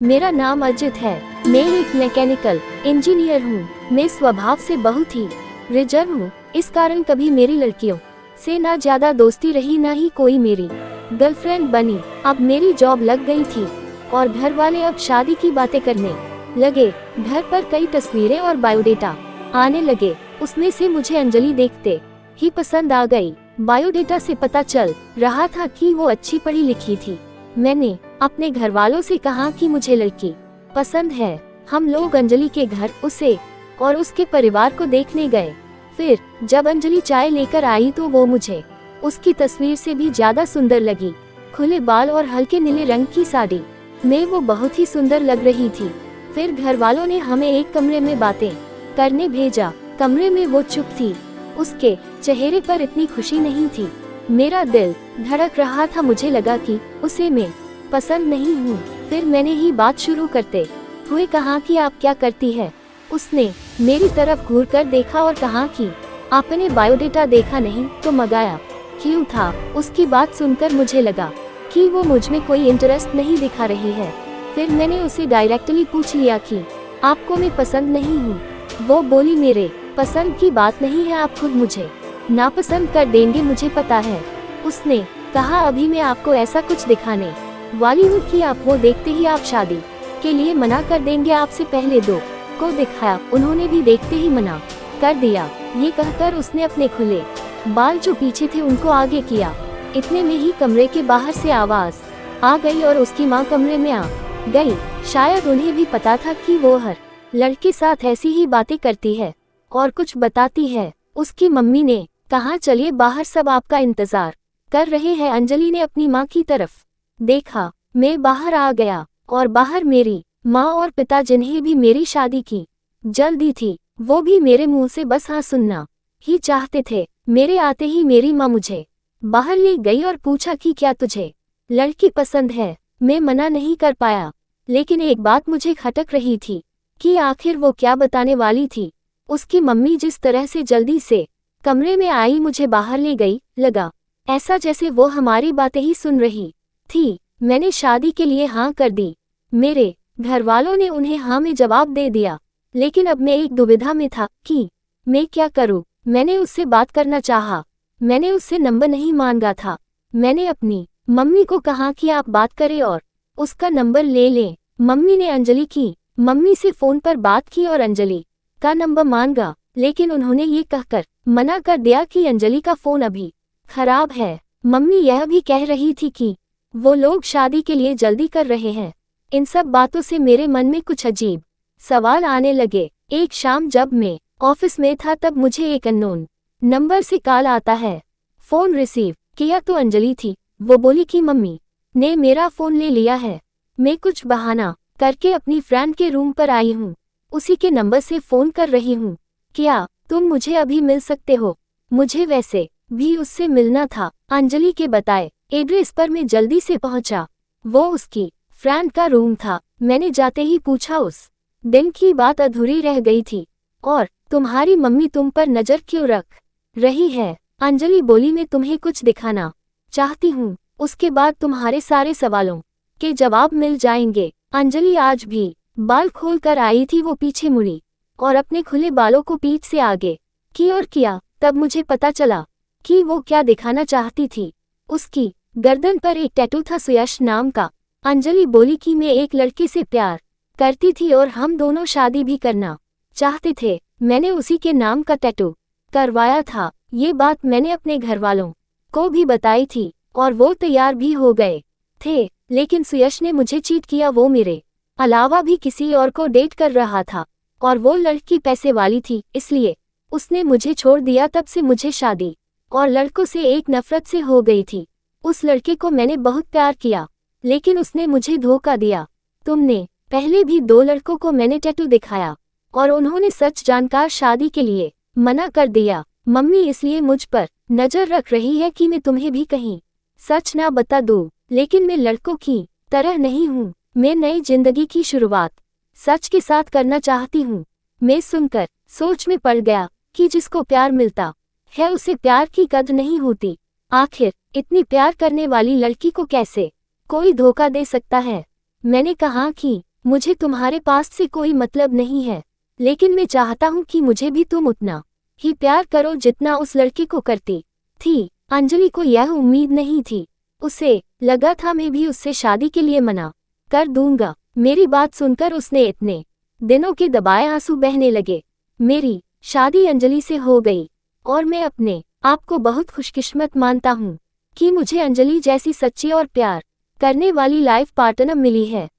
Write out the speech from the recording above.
मेरा नाम अजित है। मैं एक मैकेनिकल इंजीनियर हूँ। मैं स्वभाव से बहुत ही रिजर्व हूँ। इस कारण कभी मेरी लड़कियों से ना ज्यादा दोस्ती रही, ना ही कोई मेरी गर्लफ्रेंड बनी। अब मेरी जॉब लग गई थी और घर वाले अब शादी की बातें करने लगे। घर पर कई तस्वीरें और बायोडेटा आने लगे। उसमें से मुझे अंजलि देखते ही पसंद आ गई। बायोडेटा से पता चल रहा था कि वो अच्छी पढ़ी लिखी थी। मैंने अपने घर वालों से कहा कि मुझे लड़की पसंद है। हम लोग अंजलि के घर उसे और उसके परिवार को देखने गए। फिर जब अंजलि चाय लेकर आई तो वो मुझे उसकी तस्वीर से भी ज्यादा सुंदर लगी। खुले बाल और हल्के नीले रंग की साड़ी में वो बहुत ही सुंदर लग रही थी। फिर घर वालों ने हमें एक कमरे में बातें करने भेजा। कमरे में वो चुप थी। उसके चेहरे पर इतनी खुशी नहीं थी। मेरा दिल धड़क रहा था। मुझे लगा कि उसे मैं पसंद नहीं हूँ। फिर मैंने ही बात शुरू करते हुए कहा कि आप क्या करती है। उसने मेरी तरफ घूरकर देखा और कहा कि आपने बायोडेटा देखा नहीं तो मंगाया क्यों था। उसकी बात सुनकर मुझे लगा कि वो मुझ में कोई इंटरेस्ट नहीं दिखा रही है। फिर मैंने उसे डायरेक्टली पूछ लिया कि आपको मैं पसंद नहीं हूँ। वो बोली मेरे पसंद की बात नहीं है, आप खुद मुझे नापसंद कर देंगे, मुझे पता है। उसने कहा अभी मैं आपको ऐसा कुछ दिखाने वाली हूँ कि आप वो देखते ही आप शादी के लिए मना कर देंगे। आपसे पहले दो को दिखाया, उन्होंने भी देखते ही मना कर दिया। ये कहकर उसने अपने खुले बाल जो पीछे थे उनको आगे किया। इतने में ही कमरे के बाहर से आवाज आ गई और उसकी माँ कमरे में आ गई। शायद उन्हें भी पता था कि वो हर लड़के साथ ऐसी ही बातें करती है और कुछ बताती है। उसकी मम्मी ने कहा चलिए बाहर, सब आपका इंतजार कर रहे हैं। अंजलि ने अपनी माँ की तरफ देखा। मैं बाहर आ गया और बाहर मेरी माँ और पिता, जिन्हें भी मेरी शादी की जल्दी थी, वो भी मेरे मुंह से बस हाँ सुनना ही चाहते थे। मेरे आते ही मेरी माँ मुझे बाहर ले गई और पूछा कि क्या तुझे लड़की पसंद है। मैं मना नहीं कर पाया, लेकिन एक बात मुझे खटक रही थी कि आखिर वो क्या बताने वाली थी। उसकी मम्मी जिस तरह से जल्दी से कमरे में आई, मुझे बाहर ले गई, लगा ऐसा जैसे वो हमारी बातें ही सुन रही थी। मैंने शादी के लिए हाँ कर दी। मेरे घर वालों ने उन्हें हाँ में जवाब दे दिया, लेकिन अब मैं एक दुविधा में था कि मैं क्या करूं। मैंने उससे बात करना चाहा, मैंने उससे नंबर नहीं मांगा था। मैंने अपनी मम्मी को कहा कि आप बात करें और उसका नंबर ले लें। मम्मी ने अंजलि की मम्मी से फोन पर बात की और अंजलि का नंबर मांगा, लेकिन उन्होंने ये कहकर मना कर दिया कि अंजलि का फोन अभी खराब है। मम्मी यह भी कह रही थी कि वो लोग शादी के लिए जल्दी कर रहे हैं। इन सब बातों से मेरे मन में कुछ अजीब सवाल आने लगे। एक शाम जब मैं ऑफिस में था तब मुझे एक अननोन नंबर से कॉल आता है। फोन रिसीव किया तो अंजलि थी। वो बोली कि मम्मी ने मेरा फोन ले लिया है। मैं कुछ बहाना करके अपनी फ्रेंड के रूम पर आई हूँ, उसी के नंबर से फोन कर रही हूँ। क्या तुम मुझे अभी मिल सकते हो? मुझे वैसे भी उससे मिलना था। अंजलि के बताए एड्रेस पर मैं जल्दी से पहुंचा। वो उसकी फ्रेंड का रूम था। मैंने जाते ही पूछा उस दिन की बात अधूरी रह गई थी और तुम्हारी मम्मी तुम पर नजर क्यों रख रही है? अंजलि बोली मैं तुम्हें कुछ दिखाना चाहती हूँ, उसके बाद तुम्हारे सारे सवालों के जवाब मिल जाएंगे। अंजलि आज भी बाल खोल कर आई थी। वो पीछे मुड़ी और अपने खुले बालों को पीठ से आगे की ओर किया। तब मुझे पता चला कि वो क्या दिखाना चाहती थी। उसकी गर्दन पर एक टैटू था, सुयश नाम का। अंजलि बोली कि मैं एक लड़के से प्यार करती थी और हम दोनों शादी भी करना चाहते थे। मैंने उसी के नाम का टैटू करवाया था। ये बात मैंने अपने घर वालों को भी बताई थी और वो तैयार भी हो गए थे, लेकिन सुयश ने मुझे चीट किया। वो मेरे अलावा भी किसी और को डेट कर रहा था और वो लड़की पैसे वाली थी, इसलिए उसने मुझे छोड़ दिया। तब से मुझे शादी और लड़कों से एक नफरत से हो गई थी। उस लड़के को मैंने बहुत प्यार किया, लेकिन उसने मुझे धोखा दिया। तुमने पहले भी 2 लड़कों को मैंने टैटू दिखाया और उन्होंने सच जानकर शादी के लिए मना कर दिया। मम्मी इसलिए मुझ पर नजर रख रही है कि मैं तुम्हें भी कहीं सच ना बता दूं, लेकिन मैं लड़कों की तरह नहीं हूँ। मैं नई जिंदगी की शुरुआत सच के साथ करना चाहती हूँ। मैं सुनकर सोच में पड़ गया कि जिसको प्यार मिलता है उसे प्यार की कद्र नहीं होती। आखिर इतनी प्यार करने वाली लड़की को कैसे कोई धोखा दे सकता है? मैंने कहा कि मुझे तुम्हारे पास से कोई मतलब नहीं है, लेकिन मैं चाहता हूँ कि मुझे भी तुम उतना ही प्यार करो जितना उस लड़के को करती थी। अंजलि को यह उम्मीद नहीं थी। उसे लगा था मैं भी उससे शादी के लिए मना कर दूंगा। मेरी बात सुनकर उसने इतने दिनों के दबाए आंसू बहने लगे। मेरी शादी अंजलि से हो गई और मैं अपने आप को बहुत खुशकिस्मत मानता हूँ कि मुझे अंजलि जैसी सच्ची और प्यार करने वाली लाइफ पार्टनर मिली है।